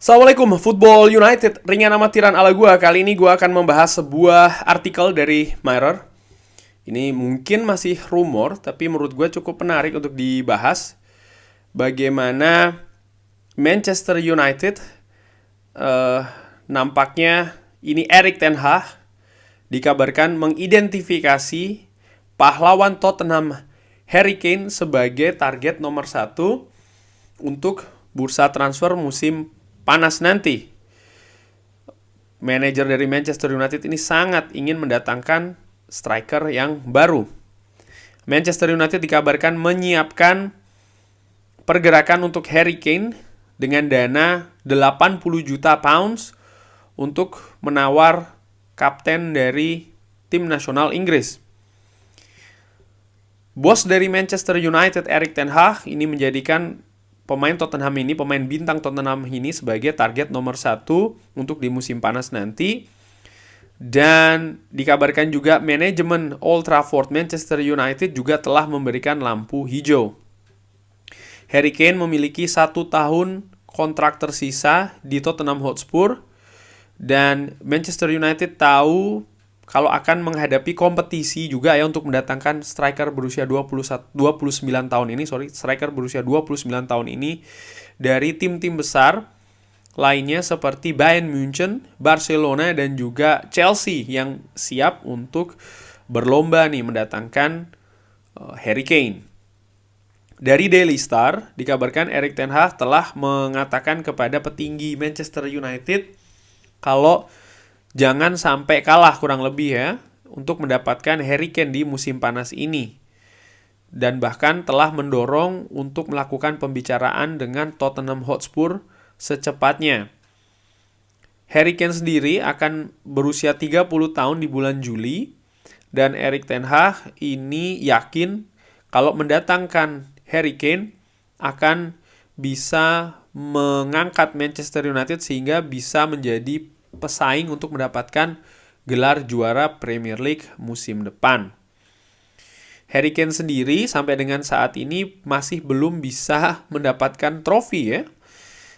Assalamualaikum, Football United, ringan amatiran ala gua. Kali ini gua akan membahas sebuah artikel dari Mirror. Ini mungkin masih rumor, tapi menurut gua cukup menarik untuk dibahas. Bagaimana Manchester United eh, nampaknya ini Erik ten Hag dikabarkan mengidentifikasi pahlawan Tottenham Harry Kane sebagai target nomor satu untuk bursa transfer musim panas nanti. Manajer dari Manchester United ini sangat ingin mendatangkan striker yang baru. Manchester United dikabarkan menyiapkan pergerakan untuk Harry Kane dengan dana 80 juta pounds untuk menawar kapten dari tim nasional Inggris. Bos dari Manchester United, Erik ten Hag, ini menjadikan pemain bintang Tottenham ini sebagai target nomor satu untuk di musim panas nanti. Dan dikabarkan juga manajemen Old Trafford Manchester United juga telah memberikan lampu hijau. Harry Kane memiliki 1 tahun kontrak tersisa di Tottenham Hotspur. Dan Manchester United tahu kalau akan menghadapi kompetisi juga ya untuk mendatangkan striker berusia 29 tahun ini, striker berusia 29 tahun ini dari tim-tim besar lainnya seperti Bayern Munchen, Barcelona dan juga Chelsea yang siap untuk berlomba nih mendatangkan Harry Kane. Dari Daily Star dikabarkan Erik ten Hag telah mengatakan kepada petinggi Manchester United kalau jangan sampai kalah kurang lebih ya untuk mendapatkan Harry Kane di musim panas ini. Dan bahkan telah mendorong untuk melakukan pembicaraan dengan Tottenham Hotspur secepatnya. Harry Kane sendiri akan berusia 30 tahun di bulan Juli. Dan Erik ten Hag ini yakin kalau mendatangkan Harry Kane akan bisa mengangkat Manchester United sehingga bisa menjadi pesaing untuk mendapatkan gelar juara Premier League musim depan. Harry Kane sendiri sampai dengan saat ini masih belum bisa mendapatkan trofi ya.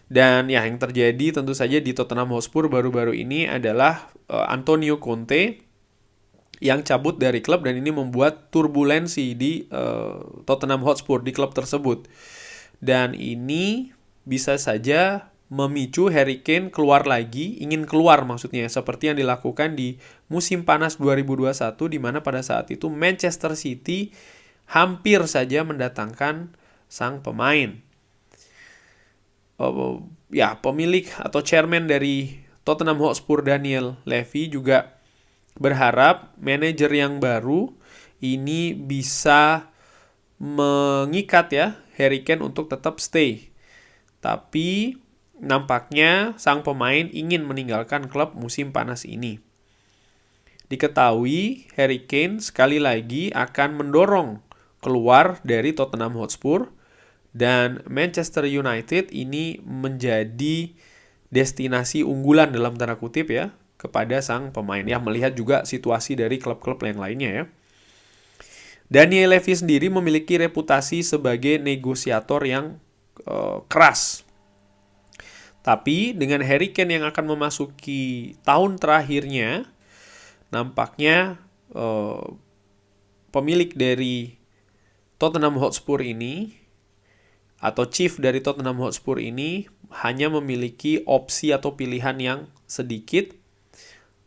Dan ya yang terjadi tentu saja di Tottenham Hotspur baru-baru ini adalah Antonio Conte yang cabut dari klub dan ini membuat turbulensi di Tottenham Hotspur di klub tersebut. Dan ini bisa saja memicu Harry Kane ingin keluar maksudnya, seperti yang dilakukan di musim panas 2021 di mana pada saat itu Manchester City hampir saja mendatangkan sang pemain. Pemilik atau chairman dari Tottenham Hotspur Daniel Levy juga berharap manajer yang baru ini bisa mengikat ya Harry Kane untuk tetap stay. Tapi nampaknya sang pemain ingin meninggalkan klub musim panas ini. Diketahui Harry Kane sekali lagi akan mendorong keluar dari Tottenham Hotspur dan Manchester United ini menjadi destinasi unggulan dalam tanda kutip ya kepada sang pemain. Ya melihat juga situasi dari klub-klub yang lainnya ya. Daniel Levy sendiri memiliki reputasi sebagai negosiator yang keras. Tapi dengan Harry Kane yang akan memasuki tahun terakhirnya, nampaknya pemilik dari Tottenham Hotspur ini atau chief dari Tottenham Hotspur ini hanya memiliki opsi atau pilihan yang sedikit,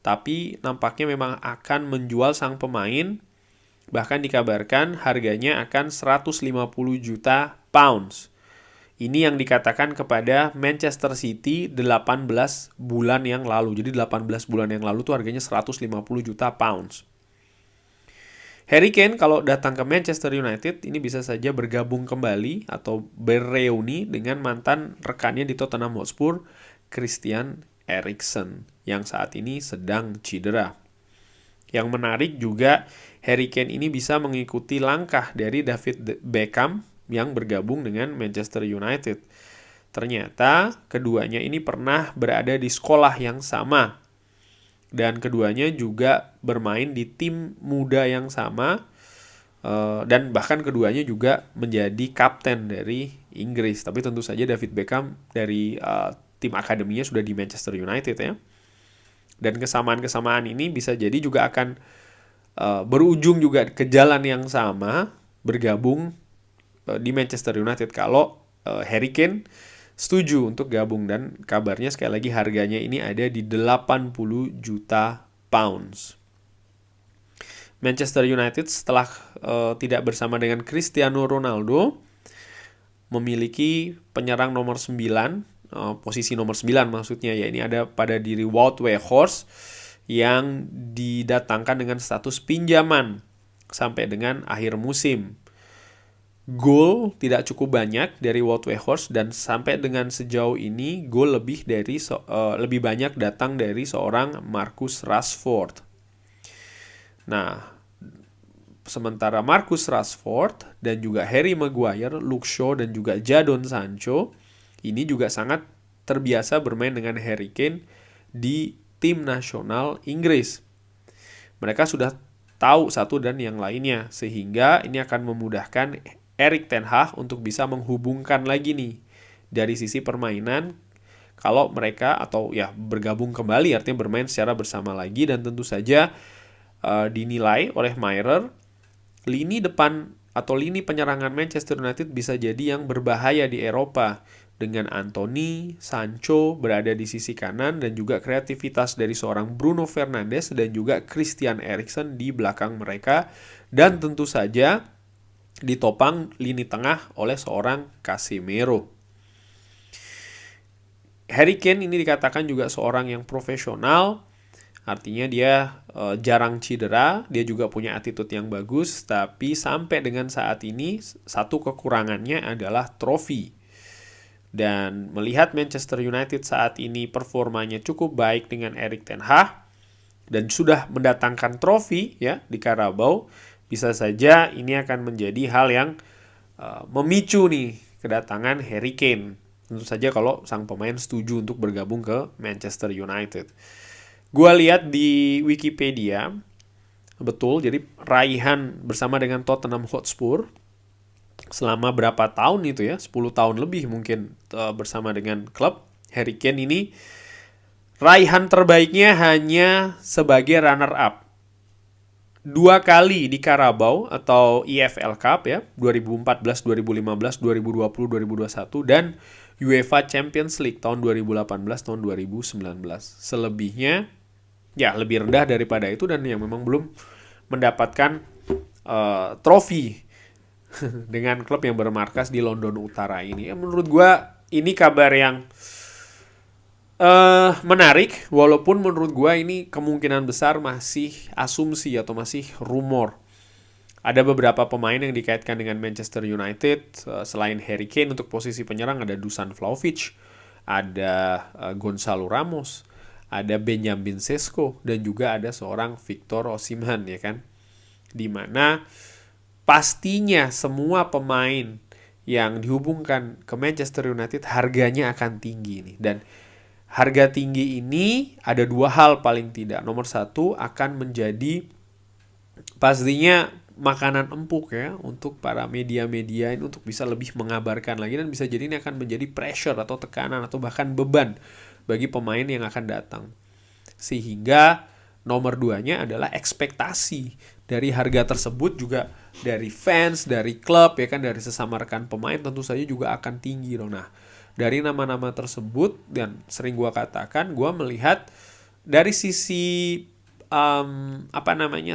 tapi nampaknya memang akan menjual sang pemain. Bahkan dikabarkan harganya akan 150 juta pounds. Ini yang dikatakan kepada Manchester City 18 bulan yang lalu. Jadi 18 bulan yang lalu tuh harganya 150 juta pounds. Harry Kane kalau datang ke Manchester United ini bisa saja bergabung kembali atau bereuni dengan mantan rekannya di Tottenham Hotspur, Christian Eriksen, yang saat ini sedang cedera. Yang menarik juga Harry Kane ini bisa mengikuti langkah dari David Beckham yang bergabung dengan Manchester United. Ternyata keduanya ini pernah berada di sekolah yang sama. Dan keduanya juga bermain di tim muda yang sama. Dan bahkan keduanya juga menjadi kapten dari Inggris. Tapi tentu saja David Beckham dari tim akademinya sudah di Manchester United ya. Dan kesamaan-kesamaan ini bisa jadi juga akan berujung juga ke jalan yang sama, bergabung di Manchester United kalau Harry Kane setuju untuk gabung, dan kabarnya sekali lagi harganya ini ada di 80 juta pounds. Manchester United setelah tidak bersama dengan Cristiano Ronaldo memiliki penyerang nomor 9, posisi nomor 9 maksudnya ya, ini ada pada diri Wout Weghorst yang didatangkan dengan status pinjaman sampai dengan akhir musim. Gol tidak cukup banyak dari Wout Weghorst, dan sampai dengan sejauh ini gol lebih banyak datang dari seorang Marcus Rashford. Nah, sementara Marcus Rashford dan juga Harry Maguire, Luke Shaw dan juga Jadon Sancho ini juga sangat terbiasa bermain dengan Harry Kane di tim nasional Inggris. Mereka sudah tahu satu dan yang lainnya, sehingga ini akan memudahkan Erik ten Hag untuk bisa menghubungkan lagi nih dari sisi permainan kalau mereka atau ya bergabung kembali, artinya bermain secara bersama lagi. Dan tentu saja dinilai oleh Mairer, lini depan atau lini penyerangan Manchester United bisa jadi yang berbahaya di Eropa, dengan Anthony, Sancho berada di sisi kanan dan juga kreativitas dari seorang Bruno Fernandes dan juga Christian Eriksen di belakang mereka, dan tentu saja ditopang lini tengah oleh seorang Casemiro. Harry Kane ini dikatakan juga seorang yang profesional, artinya dia jarang cedera, dia juga punya attitude yang bagus, tapi sampai dengan saat ini satu kekurangannya adalah trofi. Dan melihat Manchester United saat ini performanya cukup baik dengan Erik ten Hag dan sudah mendatangkan trofi ya di Carabao, bisa saja ini akan menjadi hal yang memicu nih kedatangan Harry Kane. Tentu saja kalau sang pemain setuju untuk bergabung ke Manchester United. Gua lihat di Wikipedia, betul, jadi raihan bersama dengan Tottenham Hotspur selama berapa tahun itu ya, 10 tahun lebih mungkin bersama dengan klub Harry Kane ini, raihan terbaiknya hanya sebagai runner up. 2 kali di Carabao atau EFL Cup ya, 2014, 2015, 2020, 2021, dan UEFA Champions League tahun 2018, tahun 2019. Selebihnya ya lebih rendah daripada itu, dan yang memang belum mendapatkan trofi dengan klub yang bermarkas di London Utara ini. Ya, menurut gue ini kabar yang menarik, walaupun menurut gue ini kemungkinan besar masih asumsi atau masih rumor. Ada beberapa pemain yang dikaitkan dengan Manchester United selain Harry Kane. Untuk posisi penyerang ada Dusan Vlahovic, ada Gonzalo Ramos, ada Benjamin Sesko, dan juga ada seorang Victor Osimhen ya kan. Dimana pastinya semua pemain yang dihubungkan ke Manchester United harganya akan tinggi nih. Dan harga tinggi ini ada 2 hal paling tidak. Nomor 1 akan menjadi pastinya makanan empuk ya untuk para media-media ini untuk bisa lebih mengabarkan lagi, dan bisa jadi ini akan menjadi pressure atau tekanan atau bahkan beban bagi pemain yang akan datang. Sehingga nomor 2-nya adalah ekspektasi dari harga tersebut juga dari fans, dari klub ya kan, dari sesama rekan pemain tentu saja juga akan tinggi dong. Nah, dari nama-nama tersebut, dan sering gue katakan, gue melihat dari sisi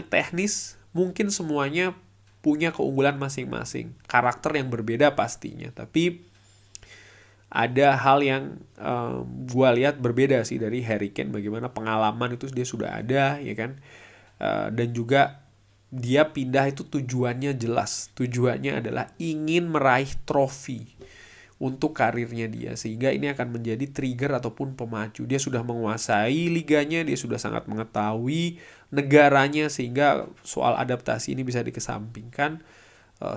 teknis, mungkin semuanya punya keunggulan masing-masing, karakter yang berbeda pastinya, tapi ada hal yang gue lihat berbeda sih dari Harry Kane, bagaimana pengalaman itu dia sudah ada ya kan, dan juga dia pindah itu tujuannya jelas, tujuannya adalah ingin meraih trofi untuk karirnya dia, sehingga ini akan menjadi trigger ataupun pemacu. Dia sudah menguasai liganya, dia sudah sangat mengetahui negaranya, sehingga soal adaptasi ini bisa dikesampingkan.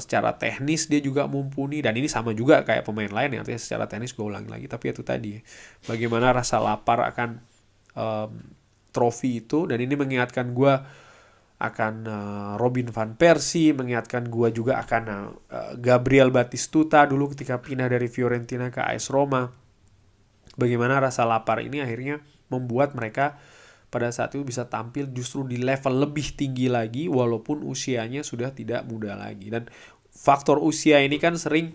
Secara teknis dia juga mumpuni, dan ini sama juga kayak pemain lain yang artinya secara teknis gue ulangi lagi, tapi itu tadi bagaimana rasa lapar akan trofi itu. Dan ini mengingatkan gue akan Robin van Persie, mengingatkan gue juga akan Gabriel Batistuta dulu ketika pindah dari Fiorentina ke AS Roma. bagaimana rasa lapar ini akhirnya membuat mereka pada saat itu bisa tampil justru di level lebih tinggi lagi walaupun usianya sudah tidak muda lagi. Dan faktor usia ini kan sering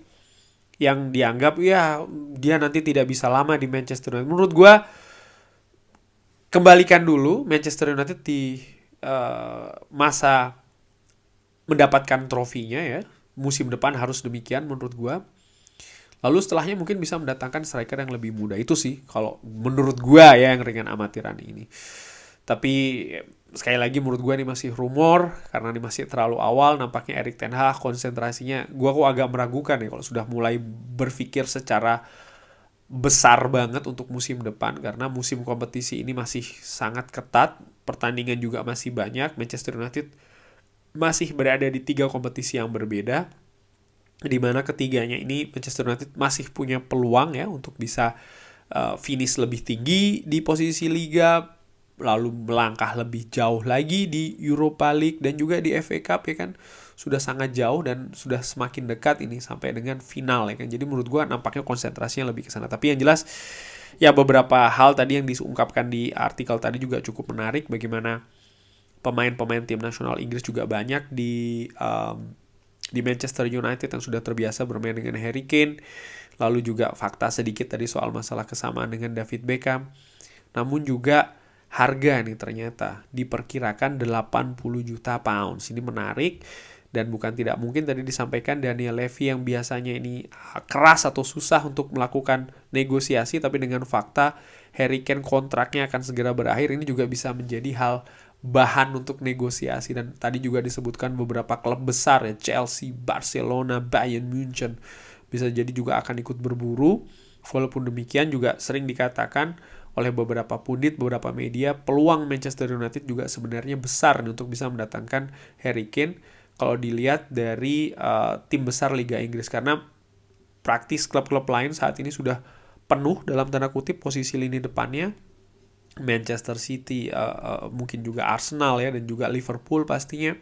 yang dianggap ya dia nanti tidak bisa lama di Manchester United. Menurut gue kembalikan dulu Manchester United di masa mendapatkan trofinya ya. Musim depan harus demikian menurut gue. Lalu setelahnya mungkin bisa mendatangkan striker yang lebih muda. Itu sih kalau menurut gue ya yang ringan amatiran ini. Tapi sekali lagi menurut gue ini masih rumor karena ini masih terlalu awal. Nampaknya Erik ten Hag konsentrasinya gue kok agak meragukan ya kalau sudah mulai berpikir secara besar banget untuk musim depan karena musim kompetisi ini masih sangat ketat. Pertandingan juga masih banyak. Manchester United masih berada di 3 kompetisi yang berbeda, di mana ketiganya ini Manchester United masih punya peluang ya untuk bisa finish lebih tinggi di posisi Liga, lalu melangkah lebih jauh lagi di Europa League dan juga di FA Cup ya kan, sudah sangat jauh dan sudah semakin dekat ini sampai dengan final ya kan. Jadi menurut gue nampaknya konsentrasinya lebih ke sana. Tapi yang jelas ya beberapa hal tadi yang diungkapkan di artikel tadi juga cukup menarik, bagaimana pemain-pemain tim nasional Inggris juga banyak di Manchester United yang sudah terbiasa bermain dengan Harry Kane. Lalu juga fakta sedikit tadi soal masalah kesamaan dengan David Beckham. Namun juga harga nih ternyata diperkirakan 80 juta pounds. Ini menarik dan bukan tidak mungkin tadi disampaikan Daniel Levy yang biasanya ini keras atau susah untuk melakukan negosiasi, tapi dengan fakta Harry Kane kontraknya akan segera berakhir, ini juga bisa menjadi hal bahan untuk negosiasi. Dan tadi juga disebutkan beberapa klub besar ya, Chelsea, Barcelona, Bayern Munchen bisa jadi juga akan ikut berburu. Walaupun demikian juga sering dikatakan oleh beberapa pundit, beberapa media, peluang Manchester United juga sebenarnya besar nih untuk bisa mendatangkan Harry Kane kalau dilihat dari tim besar Liga Inggris, karena praktis klub-klub lain saat ini sudah penuh dalam tanda kutip posisi lini depannya. Manchester City, mungkin juga Arsenal ya, dan juga Liverpool pastinya,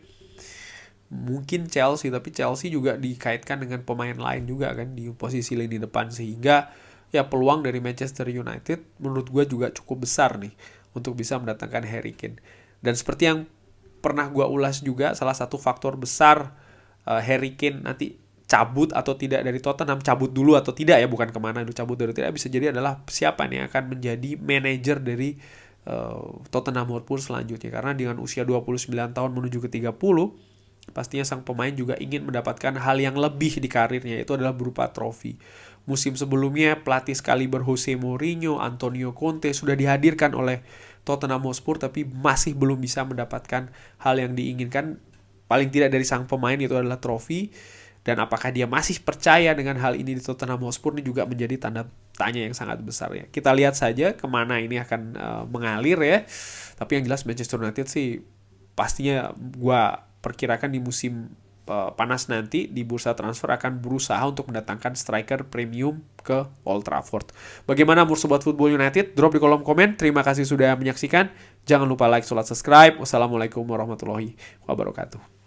mungkin Chelsea, tapi Chelsea juga dikaitkan dengan pemain lain juga kan di posisi lini depan, sehingga ya peluang dari Manchester United menurut gue juga cukup besar nih untuk bisa mendatangkan Harry Kane. Dan seperti yang pernah gue ulas juga, salah satu faktor besar Harry Kane nanti cabut atau tidak dari Tottenham, cabut dulu atau tidak ya, bukan kemana dulu, cabut dari tidak, bisa jadi adalah siapa nih yang akan menjadi manajer dari Tottenham Hotspur selanjutnya. Karena dengan usia 29 tahun menuju ke 30, pastinya sang pemain juga ingin mendapatkan hal yang lebih di karirnya, itu adalah berupa trofi. Musim sebelumnya pelatih sekaliber Jose Mourinho, Antonio Conte sudah dihadirkan oleh Tottenham Hotspur, tapi masih belum bisa mendapatkan hal yang diinginkan paling tidak dari sang pemain, itu adalah trofi. Dan apakah dia masih percaya dengan hal ini di Tottenham Hotspur, ini juga menjadi tanda tanya yang sangat besar ya. Kita lihat saja kemana ini akan mengalir ya. Tapi yang jelas Manchester United sih pastinya gue perkirakan di musim panas nanti di bursa transfer akan berusaha untuk mendatangkan striker premium ke Old Trafford. Bagaimana menurut Sobat Football United? Drop di kolom komen. Terima kasih sudah menyaksikan. Jangan lupa like, subscribe. Wassalamualaikum warahmatullahi wabarakatuh.